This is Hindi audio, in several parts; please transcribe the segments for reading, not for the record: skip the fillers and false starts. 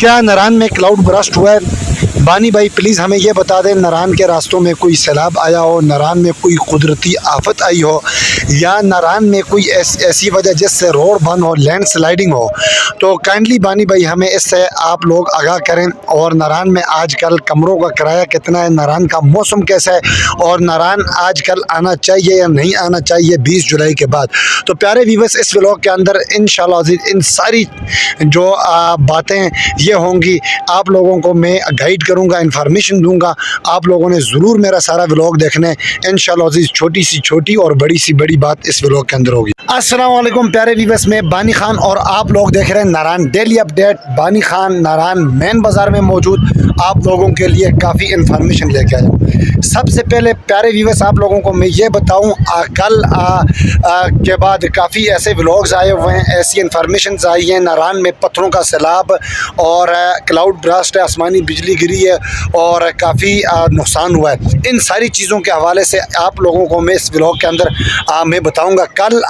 क्या नारायण में क्लाउड बरस्ट हुआ है? बानी भाई प्लीज़ हमें ये बता दें, नारायण के रास्तों में कोई सैलाब आया हो, नारायण में कोई कुदरती आफत आई हो, या नारायण में कोई ऐसी वजह जिससे रोड बंद हो, लैंड स्लाइडिंग हो, तो काइंडली बानी भाई हमें इससे आप लोग आगाह करें। और नारायण में आजकल कमरों का किराया कितना है, नारायण का मौसम कैसा है, और नारायण आजकल आना चाहिए या नहीं आना चाहिए 20 जुलाई के बाद। तो प्यारे व्यूअर्स, इस व्लॉग के अंदर इंशाल्लाह इन सारी जो बातें ये होंगी, आप लोगों को मैं गाइड करूंगा, इन्फॉर्मेशन दूंगा। आप लोगों ने ज़रूर मेरा सारा व्लॉग देखना है इंशाल्लाह। छोटी सी छोटी और बड़ी सी बड़ी बात इस व्लॉग के अंदर होगी। अस्सलाम वालेकुम प्यारे व्यूअर्स, मैं बानी खान और आप लोग देख रहे हैं नारायण डेली अपडेट। बानी खान नारायण मेन बाज़ार में मौजूद आप लोगों के लिए काफ़ी इन्फॉर्मेशन लेके आया हूँ। सबसे पहले प्यारे व्यूअर्स, आप लोगों को मैं ये बताऊँ, कल के बाद काफ़ी ऐसे व्लॉग्स आए हुए हैं, ऐसी इन्फॉर्मेशन आई हैं। नारायण में पत्थरों का सैलाब और क्लाउड ब्रास्ट है, आसमानी बिजली गिरी है और काफ़ी नुकसान हुआ है। इन सारी चीज़ों के हवाले से आप लोगों को मैं इस व्लॉग के अंदर मैं बताऊंगा। कल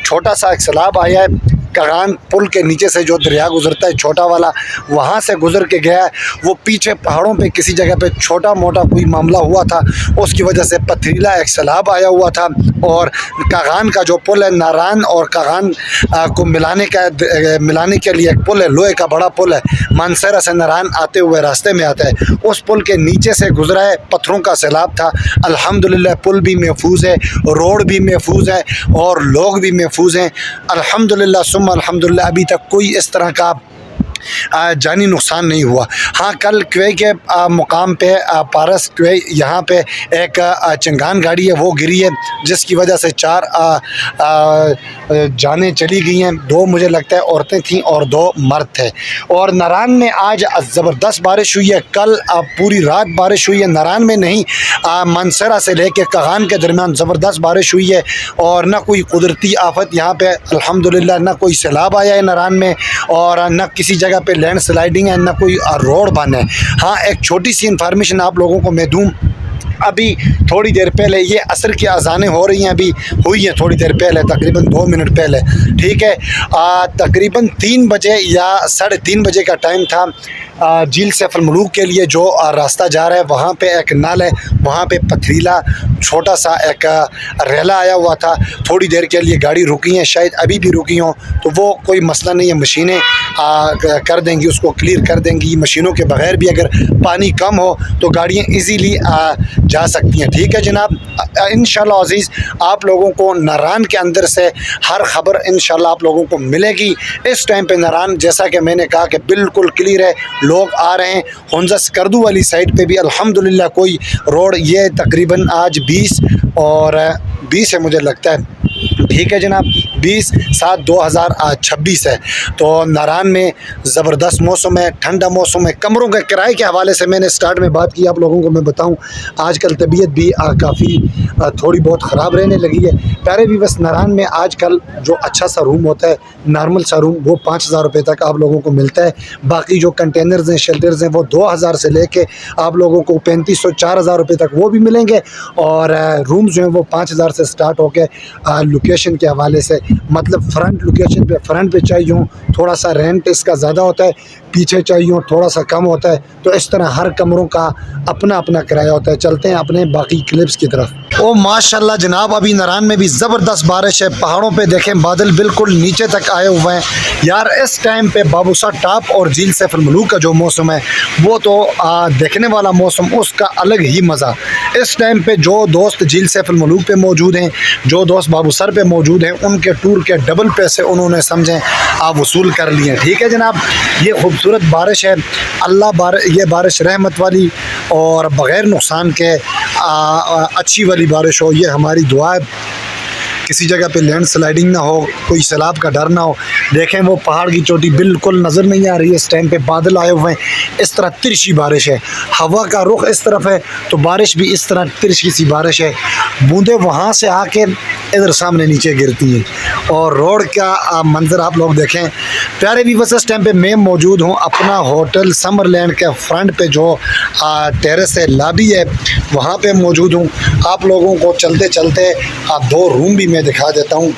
छोटा सा एक सैलाब आया है, कगान पुल के नीचे से जो दरिया गुजरता है छोटा वाला, वहाँ से गुजर के गया है। वो पीछे पहाड़ों पे किसी जगह पे छोटा मोटा कोई मामला हुआ था, उसकी वजह से पथरीला एक सैलाब आया हुआ था। और कगान का जो पुल है, नारायण और कगान को मिलाने के लिए एक पुल है, लोहे का बड़ा पुल है, मानसरा से नारायण आते हुए रास्ते में आता है, उस पुल के नीचे से गुजरा है। पत्थरों का सैलाब था। अल्हम्दुलिल्लाह पुल भी महफूज है, रोड भी महफूज है और लोग भी महफूज हैं अल्हम्दुलिल्लाह। अल्हम्दुलिल्लाह अभी तक कोई इस तरह का जानी नुकसान नहीं हुआ। हाँ, कल क्वे के मुकाम पे पारस क्वे यहाँ पे एक चंगान गाड़ी है वो गिरी है, जिसकी वजह से 4 जानें चली गई हैं। 2 मुझे लगता है औरतें थीं और 2 मर्द थे। और नारायण में आज ज़बरदस्त बारिश हुई है। कल पूरी रात बारिश हुई है। नारायण में नहीं, मानसरा से लेके कगान के दरमियान ज़बरदस्त बारिश हुई है। और न कोई कुदरती आफत यहाँ पे अल्हम्दुलिल्लाह, न कोई सैलाब आया है नारायण में, और न किसी जगह पे लैंड स्लाइडिंग है, न कोई रोड बंद है। हाँ, एक छोटी सी इन्फॉर्मेशन आप लोगों को मैं दूं। अभी थोड़ी देर पहले ये असर की अज़ानें हो रही हैं, अभी हुई हैं थोड़ी देर पहले, तकरीबन 2 मिनट पहले, ठीक है। तकरीबन 3 बजे या 3:30 बजे का टाइम था। झील सैफुल मलूक के लिए जो रास्ता जा रहा है, वहाँ पे एक नल है, वहाँ पे पथरीला छोटा सा एक रेला आया हुआ था। थोड़ी देर के लिए गाड़ी रुकी हैं, शायद अभी भी रुकी हों, तो वो कोई मसला नहीं है, मशीनें कर देंगी, उसको क्लियर कर देंगी। मशीनों के बगैर भी अगर पानी कम हो तो गाड़ियाँ इजीली जा सकती हैं, ठीक है जनाब। इंशाल्लाह अज़ीज़, आप लोगों को नारायण के अंदर से हर खबर इंशाल्लाह आप लोगों को मिलेगी। इस टाइम पे नारायण, जैसा कि मैंने कहा, कि बिल्कुल क्लियर है, लोग आ रहे हैं। हुंजा स्कर्दू वाली साइड पे भी अल्हम्दुलिल्लाह कोई रोड, ये तकरीबन आज 20 है मुझे लगता है, ठीक है जनाब, 20/7/2026 है। तो नारायण में ज़बरदस्त मौसम है, ठंडा मौसम है। कमरों के किराए के हवाले से मैंने स्टार्ट में बात की, आप लोगों को मैं बताऊं, आजकल तबीयत भी काफ़ी थोड़ी बहुत ख़राब रहने लगी है। प्यारे व्यूअर्स, नारायण में आजकल जो अच्छा सा रूम होता है, नॉर्मल सा रूम, वो 5,000 रुपये तक आप लोगों को मिलता है। बाकी जो कंटेनर्स हैं, शेल्टर्स हैं, वो 2,000 से लेके आप लोगों को 3,500-4,000 रुपये तक वो भी मिलेंगे। और रूम्स जो हैं वो 5,000 से स्टार्ट होकर लोकेशन के हवाले से, मतलब फ्रंट लोकेशन पे, फ्रंट पे चाहिए हो थोड़ा सा रेंट इसका ज़्यादा होता है, पीछे चाहिए हो थोड़ा सा कम होता है। तो इस तरह हर कमरों का अपना अपना किराया होता है। चलते हैं अपने बाकी क्लिप्स की तरफ। ओ माशाल्लाह जनाब, अभी नारायण में भी ज़बरदस्त बारिश है। पहाड़ों पे देखें, बादल बिल्कुल नीचे तक आए हुए हैं यार। इस टाइम पे बाबूसा टॉप और झील सैफुल मलूक का जो मौसम है, वो तो देखने वाला मौसम, उसका अलग ही मज़ा। इस टाइम पे जो दोस्त झील सैफुल मलूक पे मौजूद हैं, जो दोस्त बाबूसर पे मौजूद हैं, उनके टूर के डबल पैसे उन्होंने समझें वसूल कर लिए, ठीक है जनाब। ये खूबसूरत बारिश है, अल्लाह ये बारिश रहमत वाली और बग़ैर नुकसान के अच्छी वाली बारिश हो, ये हमारी दुआ है। किसी जगह पे लैंड स्लाइडिंग ना हो, कोई सैलाब का डर ना हो। देखें, वो पहाड़ की चोटी बिल्कुल नज़र नहीं आ रही है इस टाइम पे, बादल आए हुए हैं। इस तरह तिरछी बारिश है, हवा का रुख इस तरफ है, तो बारिश भी इस तरह तिरछी सी बारिश है। बूंदें वहाँ से आके इधर सामने नीचे गिरती हैं और रोड का मंजर आप लोग देखें। प्यारे व्यूअर्स, इस टाइम पे मैं मौजूद हूँ अपना होटल समरलैंड के फ्रंट पे, जो टेरेस है, लॉबी है, वहाँ पे मौजूद हूँ। आप लोगों को चलते चलते 2 रूम भी मैं दिखा देता हूँ।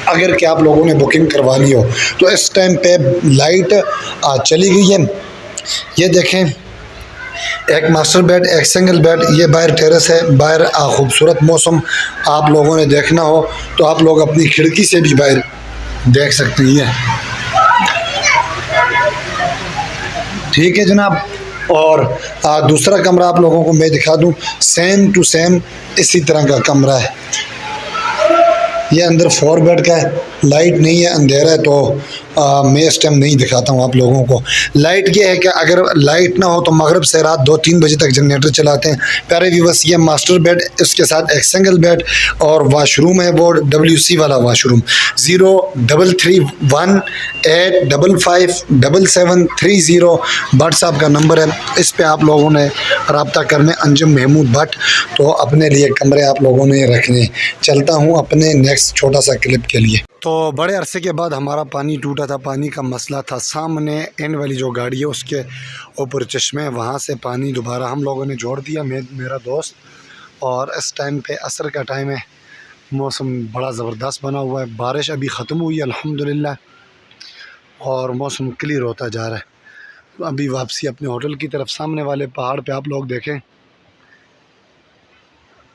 अगर कि आप लोगों ने बुकिंग करवानी हो। तो इस टाइम पे लाइट चली गई है। ये देखें, एक मास्टर बेड, एक सिंगल बेड। ये बाहर टेरेस है, बाहर खूबसूरत मौसम आप लोगों ने देखना हो तो आप लोग अपनी खिड़की से भी बाहर देख सकते हैं। ठीक है जनाब। और दूसरा कमरा आप लोगों को मैं दिखा दूं, सेम टू सेम इसी तरह का कमरा है। ये अंदर 4 बेड का है। लाइट नहीं है, अंधेरा है, तो मैं इस टाइम नहीं दिखाता हूँ आप लोगों को। लाइट ये है कि अगर लाइट ना हो तो मगरिब से रात 2-3 बजे तक जनरेटर चलाते हैं। प्यारे व्यूअर्स, ये मास्टर बेड, इसके साथ एक सिंगल बेड और वाशरूम है, वो WC वाला वाशरूम। 033185575730 व्हाट्सएप का नंबर है। इस पे आप लोगों ने रब्ता करने अंजुम महमूद भट्ट। तो अपने लिए कमरे आप लोगों ने रखने। चलता हूँ अपने नेक्स्ट छोटा सा क्लिप के लिए। तो बड़े अरसे के बाद हमारा पानी टूटा था, पानी का मसला था। सामने एंड वाली जो गाड़ी है उसके ऊपर चश्मे, वहाँ से पानी दोबारा हम लोगों ने जोड़ दिया, मेरा दोस्त। और इस टाइम पे असर का टाइम है, मौसम बड़ा ज़बरदस्त बना हुआ है। बारिश अभी ख़त्म हुई है अल्हम्दुलिल्लाह, और मौसम क्लियर होता जा रहा है। तो अभी वापसी अपने होटल की तरफ। सामने वाले पहाड़ पे आप लोग देखें,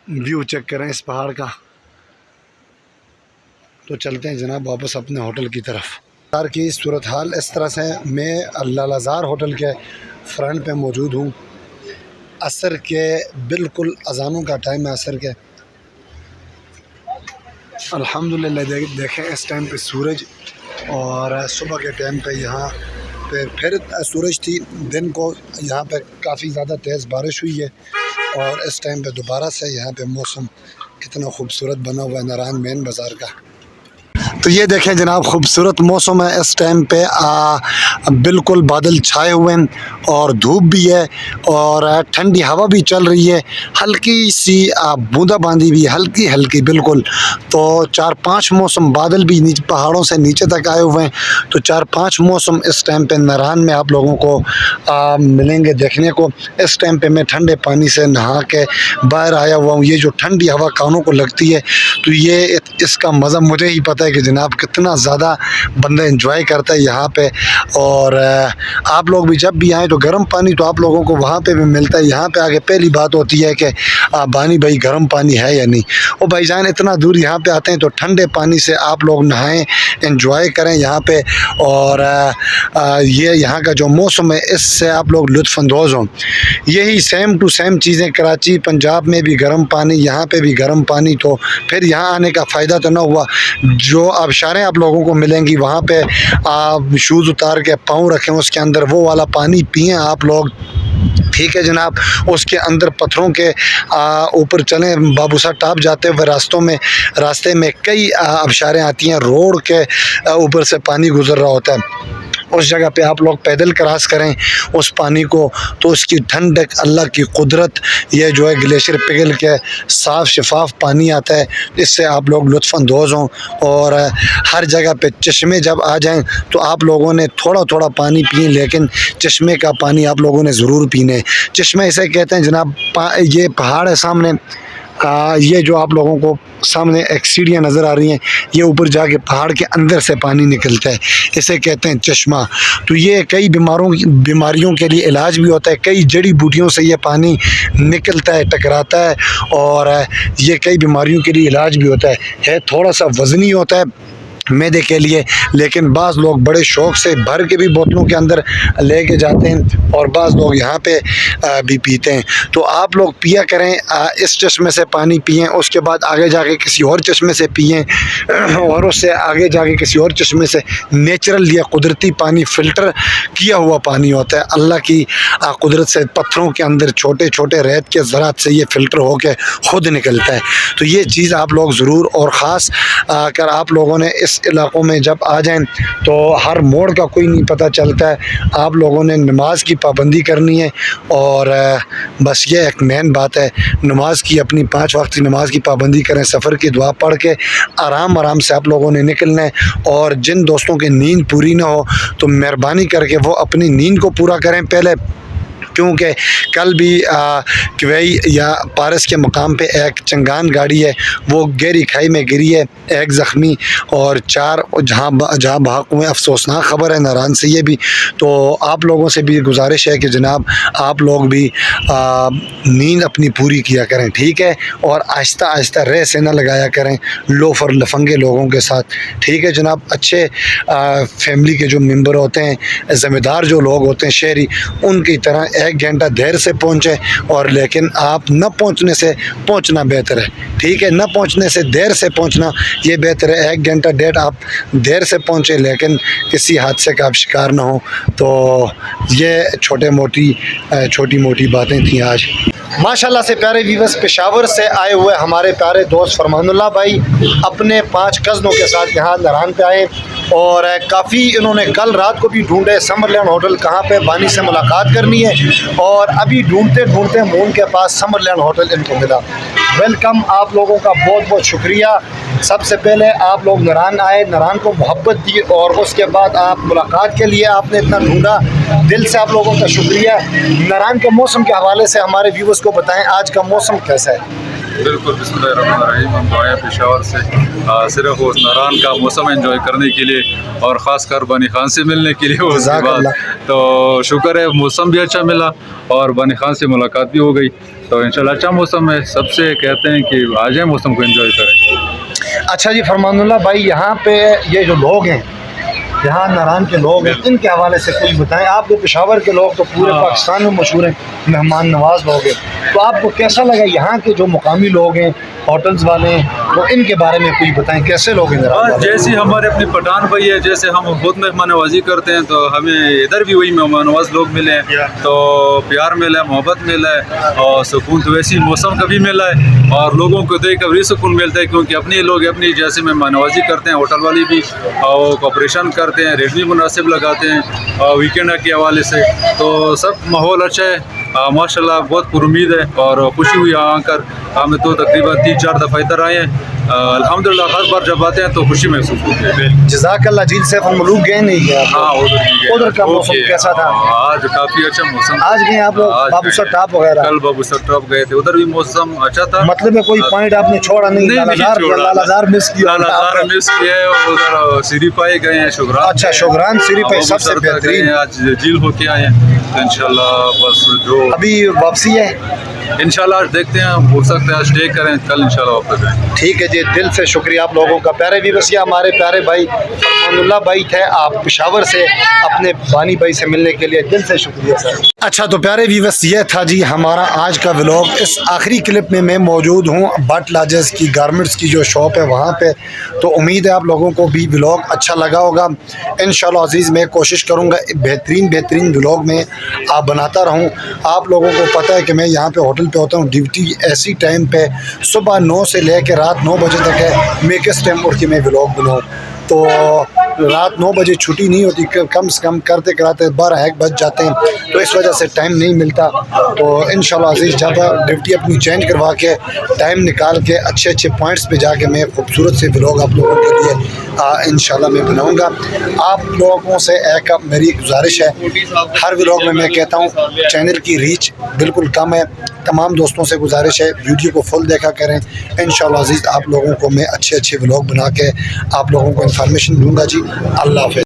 व्यू चेक करें इस पहाड़ का। तो चलते हैं जनाब वापस अपने होटल की तरफ। बाज़ार की सूरत हाल इस तरह से। मैं लालाज़ार होटल के फ्रंट पे मौजूद हूँ। असर के बिल्कुल अज़ानों का टाइम है, असर के। अल्हम्दुलिल्लाह देखें इस टाइम पे सूरज, और सुबह के टाइम पे यहाँ पे फिर सूरज थी। दिन को यहाँ पे काफ़ी ज़्यादा तेज़ बारिश हुई है, और इस टाइम पे दोबारा से यहाँ पे मौसम कितना खूबसूरत बना हुआ है नारायण मेन बाज़ार का। तो ये देखें जनाब, खूबसूरत मौसम है इस टाइम पे। बिल्कुल बादल छाए हुए हैं और धूप भी है, और ठंडी हवा भी चल रही है। हल्की सी बूंदाबांदी भी, हल्की हल्की बिल्कुल। तो 4-5 मौसम, बादल भी नीचे पहाड़ों से नीचे तक आए हुए हैं। तो 4-5 मौसम इस टाइम पे नारायण में आप लोगों को मिलेंगे देखने को। इस टाइम पे मैं ठंडे पानी से नहा के बाहर आया हुआ हूँ। ये जो ठंडी हवा कानों को लगती है, तो ये इसका मज़ा मुझे ही पता है कि जनाब कितना ज़्यादा बंदा एंजॉय करता है यहाँ पे। और आप लोग भी जब भी आएँ तो गर्म पानी तो आप लोगों को वहाँ पे भी मिलता है। यहाँ पे आके पहली बात होती है कि बानी भाई गर्म पानी है या नहीं। और भाईजान इतना दूर यहाँ पे आते हैं तो ठंडे पानी से आप लोग नहाएं, एंजॉय करें यहाँ पे। और ये यहाँ का जो मौसम है, इससे आप लोग लुत्फ़अंदोज़ हों। यही सेम टू सेम चीज़ें कराची, पंजाब में भी गर्म पानी, यहाँ पे भी गर्म पानी। तो फिर यहाँ आने का फ़ायदा तो ना हुआ। जो आबशारें आप लोगों को मिलेंगी, वहाँ पे आप शूज़ उतार के पाँव रखें, उसके अंदर वो वाला पानी पिएँ आप लोग। ठीक है जनाब। उसके अंदर पत्थरों के ऊपर चलें, बाबूसा टाप जाते हुए रास्ते में कई आबशारें आती हैं, रोड के ऊपर से पानी गुजर रहा होता है। उस जगह पे आप लोग पैदल क्रॉस करें उस पानी को, तो उसकी ठंडक, अल्लाह की कुदरत, ये जो है ग्लेशियर पिघल के साफ़ शफाफ पानी आता है, इससे आप लोग लुत्फ़अंदोज़ हों। और हर जगह पे चश्मे जब आ जाएं तो आप लोगों ने थोड़ा थोड़ा पानी पिए, लेकिन चश्मे का पानी आप लोगों ने ज़रूर पीना है। चश्मे इसे कहते हैं जनाब। ये पहाड़ है सामने, ये जो आप लोगों को सामने एक सीढ़ियाँ नज़र आ रही हैं, ये ऊपर जाके पहाड़ के अंदर से पानी निकलता है, इसे कहते हैं चश्मा। तो ये कई बीमारियों के लिए इलाज भी होता है। कई जड़ी बूटियों से ये पानी निकलता है, टकराता है, और ये कई बीमारियों के लिए इलाज भी होता है। थोड़ा सा वज़नी होता है मैदे के लिए, लेकिन बाज़ लोग बड़े शौक़ से भर के भी बोतलों के अंदर ले के जाते हैं, और बाज़ लोग यहाँ पे भी पीते हैं। तो आप लोग पिया करें, इस चश्मे से पानी पिएं, उसके बाद आगे जाके किसी और चश्मे से पिएं, और उससे आगे जाके किसी और चश्मे से। नेचुरल या कुदरती पानी फ़िल्टर किया हुआ पानी होता है। अल्लाह की कुदरत से पत्थरों के अंदर छोटे छोटे रेत के ज़रात से ये फ़िल्टर होकर ख़ुद निकलता है। तो ये चीज़ आप लोग ज़रूर, और ख़ास कर आप लोगों ने इस इलाक़ों में जब आ जाएं तो हर मोड़ का कोई नहीं पता चलता है। आप लोगों ने नमाज की पाबंदी करनी है, और बस ये एक मेन बात है, नमाज की, अपनी 5 वक्त की नमाज की पाबंदी करें। सफ़र की दुआ पढ़ के आराम से आप लोगों ने निकलना है। और जिन दोस्तों की नींद पूरी ना हो तो मेहरबानी करके वो अपनी नींद को पूरा करें पहले, क्योंकि कल भी क्वेई या पारस के मकाम पे एक चंगान गाड़ी है वो गहरी खाई में गिरी है, एक ज़ख्मी और 4 जहाँ बहक हुए। अफसोसनाक ख़बर है नारान से ये भी। तो आप लोगों से भी गुजारिश है कि जनाब आप लोग भी नींद अपनी पूरी किया करें, ठीक है, और आहिस्ता आहिस्ता रह से न लगाया करें लोफर लफंगे लोगों के साथ, ठीक है जनाब। अच्छे फैमिली के जो मेंबर होते हैं, ज़िम्मेदार जो लोग होते हैं शहरी, उनकी तरह 1 घंटा देर से पहुँचे, और लेकिन आप न पहुँचने से पहुँचना बेहतर है, ठीक है, न पहुँचने से देर से पहुँचना ये बेहतर है। 1 घंटा डेढ़ आप देर से पहुँचे लेकिन किसी हादसे का आप शिकार ना हो। तो ये छोटी मोटी बातें थी आज। माशाल्लाह से प्यारे व्यूअर्स, पेशावर से आए हुए हमारे प्यारे दोस्त फरमानुल्लाह भाई अपने 5 कज़नों के साथ यहाँ नारान पे आए, और काफ़ी इन्होंने कल रात को भी ढूंढे समरलैंड होटल कहाँ पे बानी से मुलाकात करनी है, और अभी ढूंढते ढूंढते मून के पास समरलैंड होटल इनको मिला। वेलकम, आप लोगों का बहुत बहुत शुक्रिया। सबसे पहले आप लोग नारान आए, नारान को मोहब्बत दी, और उसके बाद आप मुलाकात के लिए आपने इतना ढूंढा, दिल से आप लोगों का शुक्रिया। नारान के मौसम के हवाले से हमारे व्यूअर्स को बताएं आज का मौसम कैसा है। बिल्कुल, बिस्मिल्लाहिर्रहमानिर्रहीम। हम आए पेशावर से सिर्फ उस नारान का मौसम एंजॉय करने के लिए और ख़ासकर बनी खान से मिलने के लिए। उसके बाद तो शुक्र है मौसम भी अच्छा मिला और बनी खान से मुलाकात भी हो गई, तो इंशाल्लाह अच्छा मौसम है। सबसे कहते हैं कि आ जाए मौसम को एंजॉय करें। अच्छा जी फरमानुल्लाह भाई, यहाँ पे ये जो लोग हैं, यहाँ नारान के लोग हैं, इनके हवाले से कुछ बताएं। आपको पेशावर के लोग तो पूरे पाकिस्तान में मशहूर हैं, मेहमान नवाज लोग हैं, तो आपको कैसा लगा यहाँ के जो मुकामी लोग हैं, होटल्स वाले हैं, तो इनके बारे में कुछ बताएं, कैसे लोग हैं? जैसे हमारे अपने पठान भाई है, जैसे हम बहुत मेहमान नवाजी करते हैं, तो हमें इधर भी वही मेहमान नवाज लोग मिले हैं, तो प्यार मिला है, मोहब्बत मिला है, और सुकून तो वैसे ही मौसम का भी मिला है, और लोगों को देख कर भी सुकून मिलता है, क्योंकि अपने लोग अपनी जैसे मेहमान नवाजी करते हैं, होटल वाली भी और कोऑपरेशन करते हैं, रेट भी मुनासिब लगाते हैं और वीकेंड के हवाले से, तो सब माहौल अच्छा है माशाल्लाह, बहुत पुरुमीद है और खुशी हुई आकर। हमें तो तकरीबन 3-4 दफ़ा इधर आए हैं, अल्हम्दुलिल्लाह हर बार जब आते हैं तो खुशी महसूस होती है। जज़ाकल्लाह। झील सैफ मुलूक गए नहीं गए? हाँ, उधर का मौसम कैसा था? आज काफ़ी अच्छा मौसम। आज गए आप लोग बाबूसर टॉप वगैरह? कल बाबूसर टॉप गए थे, उधर भी मौसम अच्छा था। मतलब है कोई पॉइंट आपने छोड़ा नहीं? लालाजार मिस किया? लालाजार मिस किया है, उधर सिरीपाई गए हैं, शुगरान। अच्छा, शुगरान सिरीपाई सबसे बेहतरीन। आज झील होके आए हैं, तो इंशाल्लाह बस जो अभी वापसी है इंशाल्लाह, देखते हैं, हो सकता है स्टे करें, कल इंशाल्लाह वापस आएं। ठीक है जी, दिल से शुक्रिया आप लोगों का। प्यारे व्यूअर्स, हमारे प्यारे भाई फरमानुल्लाह भाई थे, आप पेशावर से अपने बानी भाई से मिलने के लिए दिल से शुक्रिया सर। अच्छा, तो प्यारे व्यूअर्स, ये था जी हमारा आज का व्लॉग। इस आखिरी क्लिप में मैं मौजूद हूँ बट लाजस की गारमेंट्स की जो शॉप है वहाँ पे, तो उम्मीद है आप लोगों को भी व्लॉग अच्छा लगा होगा। इंशाल्लाह अज़ीज़ मैं कोशिश करूँगा बेहतरीन व्लॉग में आप बनाता रहूँ। आप लोगों को पता है कि मैं यहाँ पे होटल पे होता हूँ, ड्यूटी ऐसी टाइम पे सुबह 9 से लेकर रात 9 बजे तक है। मैं किस टाइम उठ के मैं व्लॉग बनाऊँ, तो रात 9 बजे छुट्टी नहीं होती, कम से कम करते कराते 12-1 बज जाते हैं, तो इस वजह से टाइम नहीं मिलता। तो इंशाल्लाह अज़ीज़ जब ड्यूटी अपनी चेंज करवा के टाइम निकाल के अच्छे पॉइंट्स पे जाके मैं खूबसूरत से व्लॉग आप लोगों के लिए इंशाल्लाह मैं बनाऊंगा। आप लोगों से एक मेरी गुजारिश है, हर व्लॉग में मैं कहता हूँ चैनल की रीच बिल्कुल कम है, तमाम दोस्तों से गुजारिश है वीडियो को फुल देखा करें। इंशाल्लाह अज़ीज़ आप लोगों को मैं अच्छे व्लॉग बना के आप लोगों को इन्फॉर्मेशन दूँगा जी। अल्लाह हाफ़िज़।